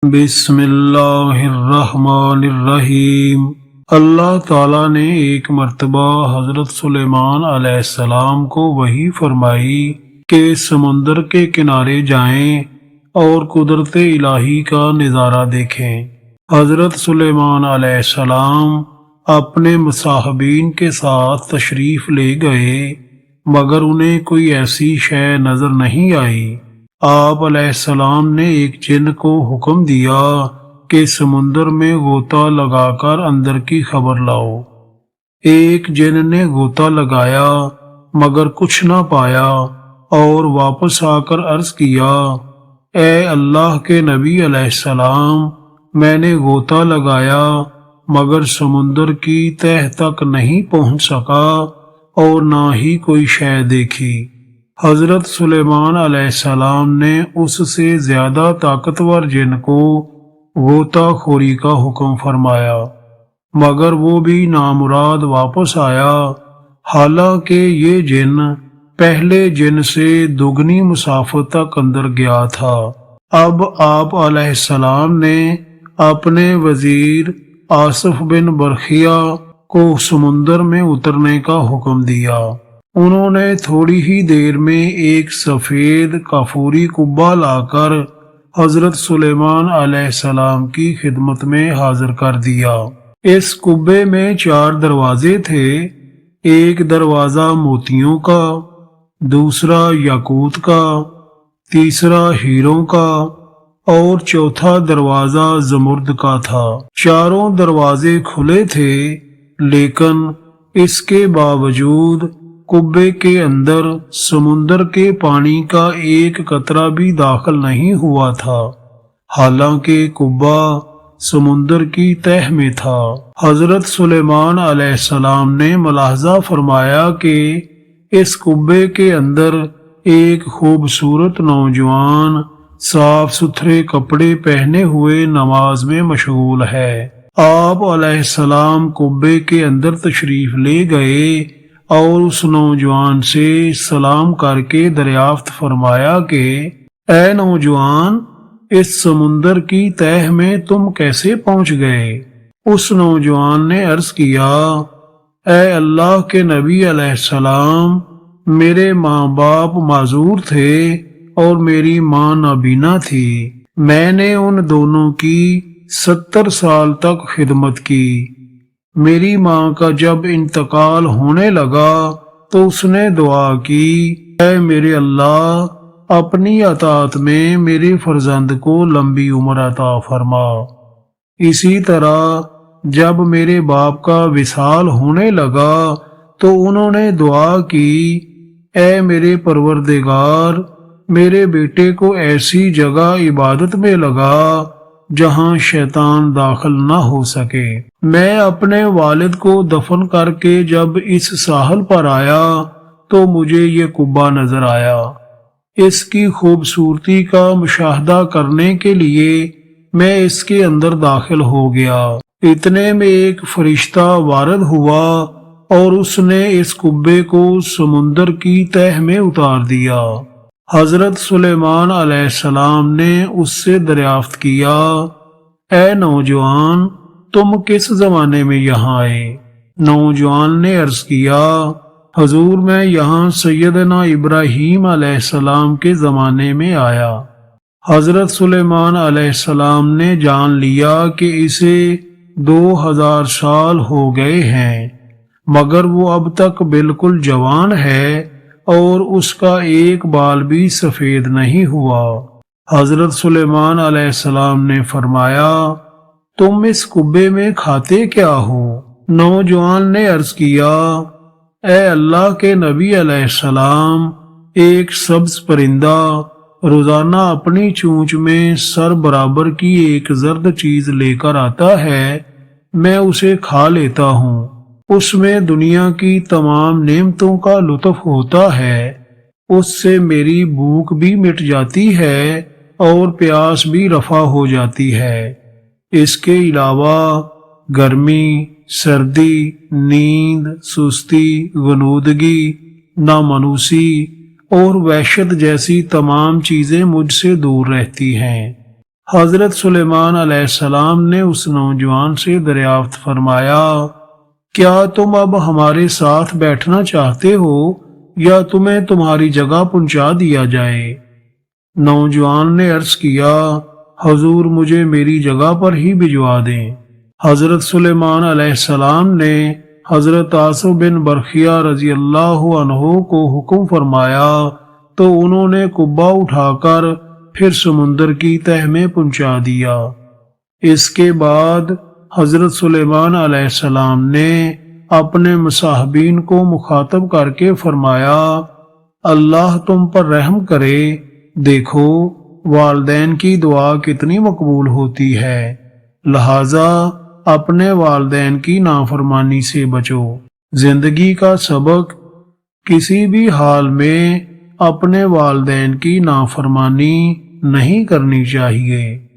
بسم اللہ الرحمن الرحیم۔ اللہ تعالیٰ نے ایک مرتبہ حضرت سلیمان علیہ السلام کو وحی فرمائی کہ سمندر کے کنارے جائیں اور قدرت الہی کا نظارہ دیکھیں۔ حضرت سلیمان علیہ السلام اپنے مصاحبین کے ساتھ تشریف لے گئے، مگر انہیں کوئی ایسی شے نظر نہیں آئی۔ آپ علیہ السلام نے ایک جن کو حکم دیا کہ سمندر میں غوطہ لگا کر اندر کی خبر لاؤ۔ ایک جن نے غوطہ لگایا مگر کچھ نہ پایا اور واپس آ کر عرض کیا، اے اللہ کے نبی علیہ السلام، میں نے غوطہ لگایا مگر سمندر کی تہ تک نہیں پہنچ سکا اور نہ ہی کوئی شے دیکھی۔ حضرت سلیمان علیہ السلام نے اس سے زیادہ طاقتور جن کو غوطہ خوری کا حکم فرمایا، مگر وہ بھی نامراد واپس آیا، حالانکہ یہ جن پہلے جن سے دگنی مسافت تک اندر گیا تھا۔ اب آپ علیہ السلام نے اپنے وزیر آصف بن برخیہ کو سمندر میں اترنے کا حکم دیا۔ انہوں نے تھوڑی ہی دیر میں ایک سفید کافوری کبا لا کر حضرت سلیمان علیہ السلام کی خدمت میں حاضر کر دیا۔ اس کبے میں 4 دروازے تھے، ایک دروازہ موتیوں کا، دوسرا یاقوت کا، تیسرا ہیروں کا اور چوتھا دروازہ زمرد کا تھا۔ چاروں دروازے کھلے تھے، لیکن اس کے باوجود کبے کے اندر سمندر کے پانی کا ایک قطرہ بھی داخل نہیں ہوا تھا، حالانکہ کبا سمندر کی تہ میں تھا۔ حضرت سلیمان علیہ السلام نے ملاحظہ فرمایا کہ اس کبے کے اندر ایک خوبصورت نوجوان صاف ستھرے کپڑے پہنے ہوئے نماز میں مشغول ہے۔ آپ علیہ السلام کبے کے اندر تشریف لے گئے اور اس نوجوان سے سلام کر کے دریافت فرمایا کہ اے نوجوان، اس سمندر کی تہ میں تم کیسے پہنچ گئے؟ اس نوجوان نے عرض کیا، اے اللہ کے نبی علیہ السلام، میرے ماں باپ معذور تھے اور میری ماں نابینا تھی۔ میں نے ان دونوں کی 70 سال تک خدمت کی۔ میری ماں کا جب انتقال ہونے لگا تو اس نے دعا کی، اے میرے اللہ، اپنی اطاعت میں میرے فرزند کو لمبی عمر عطا فرما۔ اسی طرح جب میرے باپ کا وصال ہونے لگا تو انہوں نے دعا کی، اے میرے پروردگار، میرے بیٹے کو ایسی جگہ عبادت میں لگا جہاں شیطان داخل نہ ہو سکے۔ میں اپنے والد کو دفن کر کے جب اس ساحل پر آیا تو مجھے یہ کبا نظر آیا۔ اس کی خوبصورتی کا مشاہدہ کرنے کے لیے میں اس کے اندر داخل ہو گیا۔ اتنے میں ایک فرشتہ وارد ہوا اور اس نے اس کبے کو سمندر کی تہ میں اتار دیا۔ حضرت سلیمان علیہ السلام نے اس سے دریافت کیا، اے نوجوان، تم کس زمانے میں یہاں آئے؟ نوجوان نے عرض کیا، حضور، میں یہاں سیدنا ابراہیم علیہ السلام کے زمانے میں آیا۔ حضرت سلیمان علیہ السلام نے جان لیا کہ اسے 2000 سال ہو گئے ہیں، مگر وہ اب تک بالکل جوان ہے اور اس کا ایک بال بھی سفید نہیں ہوا۔ حضرت سلیمان علیہ السلام نے فرمایا، تم اس کبے میں کھاتے کیا ہو؟ نوجوان نے عرض کیا، اے اللہ کے نبی علیہ السلام، ایک سبز پرندہ روزانہ اپنی چونچ میں سر برابر کی ایک زرد چیز لے کر آتا ہے، میں اسے کھا لیتا ہوں۔ اس میں دنیا کی تمام نعمتوں کا لطف ہوتا ہے، اس سے میری بھوک بھی مٹ جاتی ہے اور پیاس بھی رفع ہو جاتی ہے۔ اس کے علاوہ گرمی، سردی، نیند، سستی، غنودگی، نامانوسی اور وحشت جیسی تمام چیزیں مجھ سے دور رہتی ہیں۔ حضرت سلیمان علیہ السلام نے اس نوجوان سے دریافت فرمایا، کیا تم اب ہمارے ساتھ بیٹھنا چاہتے ہو یا تمہیں تمہاری جگہ پہنچا دیا جائے؟ نوجوان نے عرض کیا، حضور مجھے میری جگہ پر ہی بھجوا دیں۔ حضرت سلیمان علیہ السلام نے حضرت آصف بن برخیہ رضی اللہ عنہ کو حکم فرمایا تو انہوں نے قبہ اٹھا کر پھر سمندر کی تہہ میں پہنچا دیا۔ اس کے بعد حضرت سلیمان علیہ السلام نے اپنے مصاحبین کو مخاطب کر کے فرمایا، اللہ تم پر رحم کرے، دیکھو والدین کی دعا کتنی مقبول ہوتی ہے، لہذا اپنے والدین کی نافرمانی سے بچو۔ زندگی کا سبق، کسی بھی حال میں اپنے والدین کی نافرمانی نہیں کرنی چاہیے۔